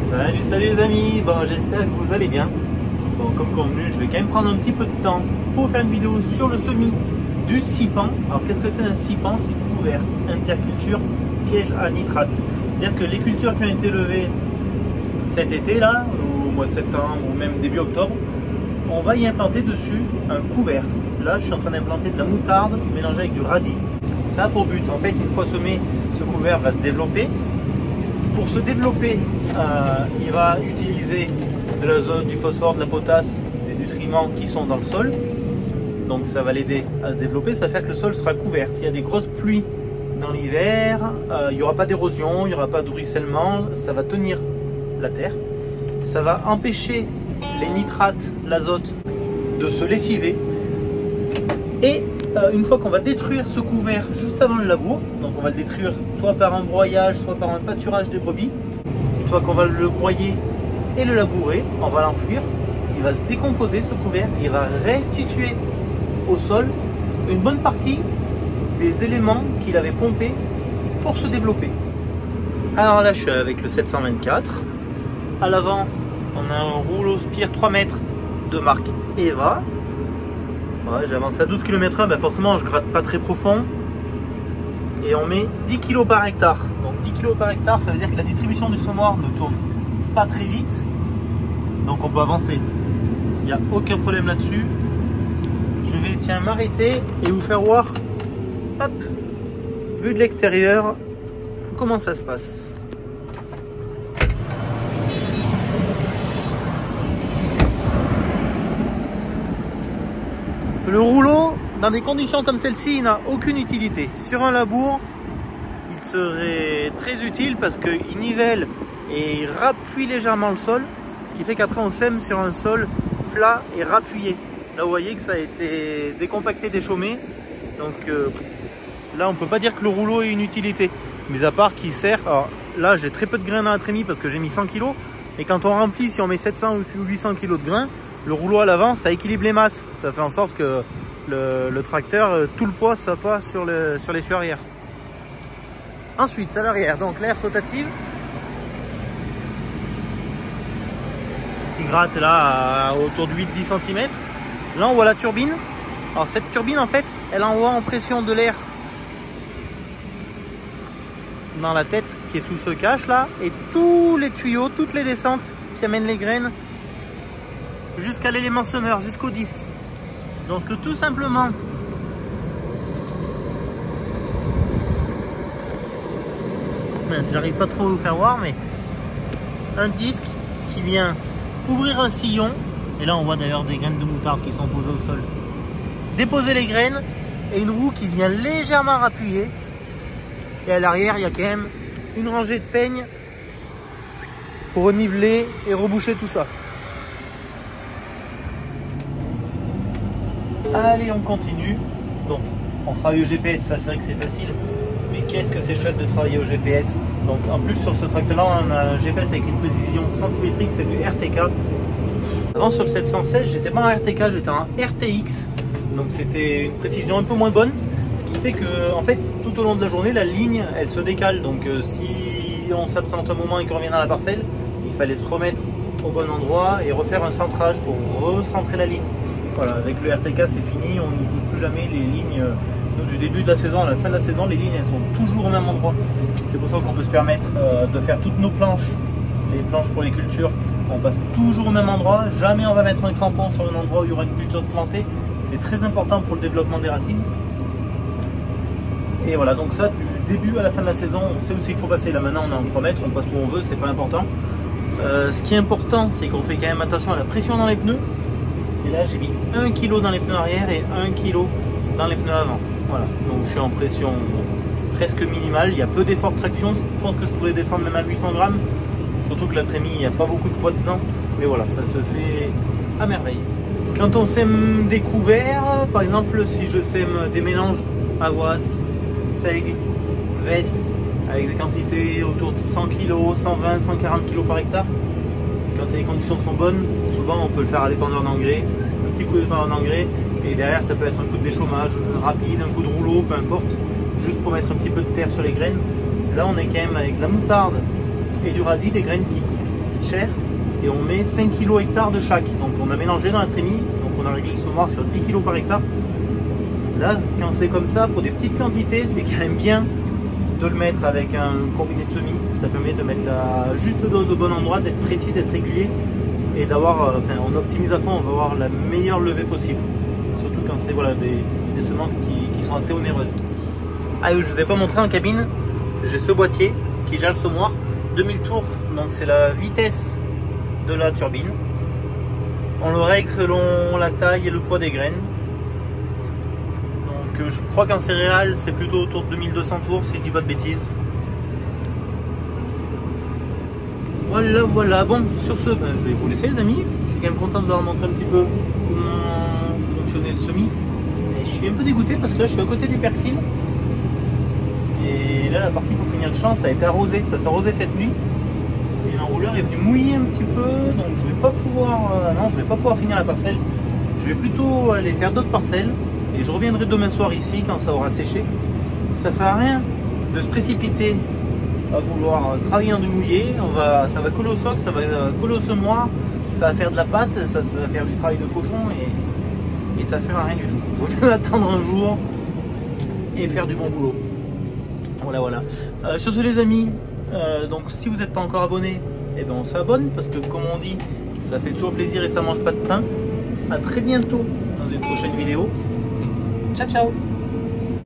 Salut les amis, bon j'espère que vous allez bien. Bon comme convenu, je vais quand même prendre un petit peu de temps pour faire une vidéo sur le semis du SIPAN. Alors qu'est-ce que c'est un SIPAN? C'est couvert, interculture, piège à nitrate. C'est-à-dire que les cultures qui ont été levées cet été là, ou au mois de septembre, ou même début octobre, on va y implanter dessus un couvert. Là je suis en train d'implanter de la moutarde mélangée avec du radis. Ça a pour but, en fait, une fois semé, ce couvert va se développer. Pour se développer, il va utiliser de l'azote, du phosphore, de la potasse, des nutriments qui sont dans le sol. Donc ça va l'aider à se développer, ça va faire que le sol sera couvert. S'il y a des grosses pluies dans l'hiver, il n'y aura pas d'érosion, il n'y aura pas de ruissellement, ça va tenir la terre. Ça va empêcher les nitrates, l'azote, de se lessiver. Et une fois qu'on va détruire ce couvert juste avant le labour, donc on va le détruire soit par un broyage, soit par un pâturage des brebis. Une fois qu'on va le broyer et le labourer, on va l'enfouir, il va se décomposer ce couvert et il va restituer au sol une bonne partie des éléments qu'il avait pompés pour se développer. Alors là je suis avec le 724, à l'avant on a un rouleau Spire 3 mètres de marque Eva. Ouais, j'avance à 12 km/h, bah forcément je gratte pas très profond et on met 10 kg par hectare. Donc 10 kg par hectare, ça veut dire que la distribution du semoir ne tourne pas très vite, donc on peut avancer. Il n'y a aucun problème là-dessus. Je vais m'arrêter et vous faire voir, hop, vue de l'extérieur, comment ça se passe. Le rouleau, dans des conditions comme celle-ci, n'a aucune utilité. Sur un labour, il serait très utile parce qu'il nivelle et il rappuie légèrement le sol, ce qui fait qu'après on sème sur un sol plat et rappuyé. Là vous voyez que ça a été décompacté, déchaumé, donc là on peut pas dire que le rouleau ait une utilité, mais à part qu'il sert. Alors là j'ai très peu de grains dans la trémie parce que j'ai mis 100 kg, et quand on remplit, si on met 700 ou 800 kg de grains, le rouleau à l'avant, ça équilibre les masses. Ça fait en sorte que le tracteur, tout le poids, ça passe sur l'essieu arrière. Ensuite, à l'arrière, donc l'air rotative qui gratte là autour de 8-10 cm. Là, on voit la turbine. Alors cette turbine, en fait, elle envoie en pression de l'air dans la tête qui est sous ce cache là, et tous les tuyaux, toutes les descentes qui amènent les graines jusqu'à l'élément semeur, jusqu'au disque. Donc tout simplement, j'arrive pas trop à vous faire voir, mais un disque qui vient ouvrir un sillon, et là on voit d'ailleurs des graines de moutarde qui sont posées au sol, déposer les graines, et une roue qui vient légèrement rappuyer, et à l'arrière il y a quand même une rangée de peignes pour reniveler et reboucher tout ça. Allez, on continue. Donc, on travaille au GPS, ça c'est vrai que c'est facile. Mais qu'est-ce que c'est chouette de travailler au GPS. Donc, en plus, sur ce tracteur-là, on a un GPS avec une précision centimétrique, c'est du RTK. Avant, sur le 716, j'étais pas en RTK, j'étais en RTX. Donc, c'était une précision un peu moins bonne. Ce qui fait que, en fait, tout au long de la journée, la ligne, elle se décale. Donc, si on s'absente un moment et qu'on revient dans la parcelle, il fallait se remettre au bon endroit et refaire un centrage pour recentrer la ligne. Voilà, avec le RTK c'est fini, on ne touche plus jamais les lignes du début de la saison à la fin de la saison, les lignes elles sont toujours au même endroit. C'est pour ça qu'on peut se permettre de faire toutes nos planches, les planches pour les cultures, on passe toujours au même endroit, jamais on va mettre un crampon sur un endroit où il y aura une culture plantée, c'est très important pour le développement des racines. Et voilà, donc ça du début à la fin de la saison, on sait où c'est qu'il faut passer. Là maintenant on est en 3 mètres, on passe où on veut, c'est pas important. Ce qui est important, c'est qu'on fait quand même attention à la pression dans les pneus. Et là j'ai mis 1 kg dans les pneus arrière et 1 kg dans les pneus avant. Voilà, donc je suis en pression presque minimale, il y a peu d'effort de traction, je pense que je pourrais descendre même à 800 grammes. Surtout que la trémie, il n'y a pas beaucoup de poids dedans, mais voilà, ça se fait à merveille. Quand on sème des couverts, par exemple si je sème des mélanges avoine, seigle, vesse, avec des quantités autour de 100 kg, 120, 140 kg par hectare, quand les conditions sont bonnes, souvent on peut le faire à l'épandeur d'engrais, un petit coup d'épandeur d'engrais, et derrière ça peut être un coup de déchômage rapide, un coup de rouleau, peu importe, juste pour mettre un petit peu de terre sur les graines. Là on est quand même avec la moutarde et du radis, des graines qui coûtent chair et on met 5 kg hectare de chaque. Donc on a mélangé dans la trémie, donc on a réglé le semoir sur 10 kg par hectare. Là, quand c'est comme ça, pour des petites quantités, c'est quand même bien de le mettre avec un combiné de semis. Ça permet de mettre la juste dose au bon endroit, d'être précis, d'être régulier et d'avoir, on optimise à fond, on va avoir la meilleure levée possible. Surtout quand c'est voilà, des semences qui sont assez onéreuses. Ah, je ne vous ai pas montré en cabine, j'ai ce boîtier qui gère le semoir. 2000 tours, donc c'est la vitesse de la turbine. On le règle selon la taille et le poids des graines. Donc je crois qu'en céréales c'est plutôt autour de 2200 tours si je dis pas de bêtises. Voilà, bon sur ce je vais vous laisser les amis. Je suis quand même content de vous avoir montré un petit peu comment fonctionnait le semis. Et je suis un peu dégoûté parce que là je suis à côté des persils. Et là la partie pour finir le champ ça a été arrosé, ça s'est arrosé cette nuit. Et l'enrouleur est venu mouiller un petit peu, donc je vais pas pouvoir finir la parcelle. Je vais plutôt aller faire d'autres parcelles et je reviendrai demain soir ici quand ça aura séché. Ça sert à rien de se précipiter à vouloir travailler en du mouillé. Ça va coller au soc, ça va coller au semoir, ça va faire de la pâte, ça va faire du travail de cochon et ça sert à rien du tout. Il vaut mieux attendre un jour et faire du bon boulot. Voilà. Sur ce les amis, donc si vous n'êtes pas encore abonné, eh ben on s'abonne parce que comme on dit, ça fait toujours plaisir et ça mange pas de pain. À très bientôt dans une prochaine vidéo. Ciao ciao.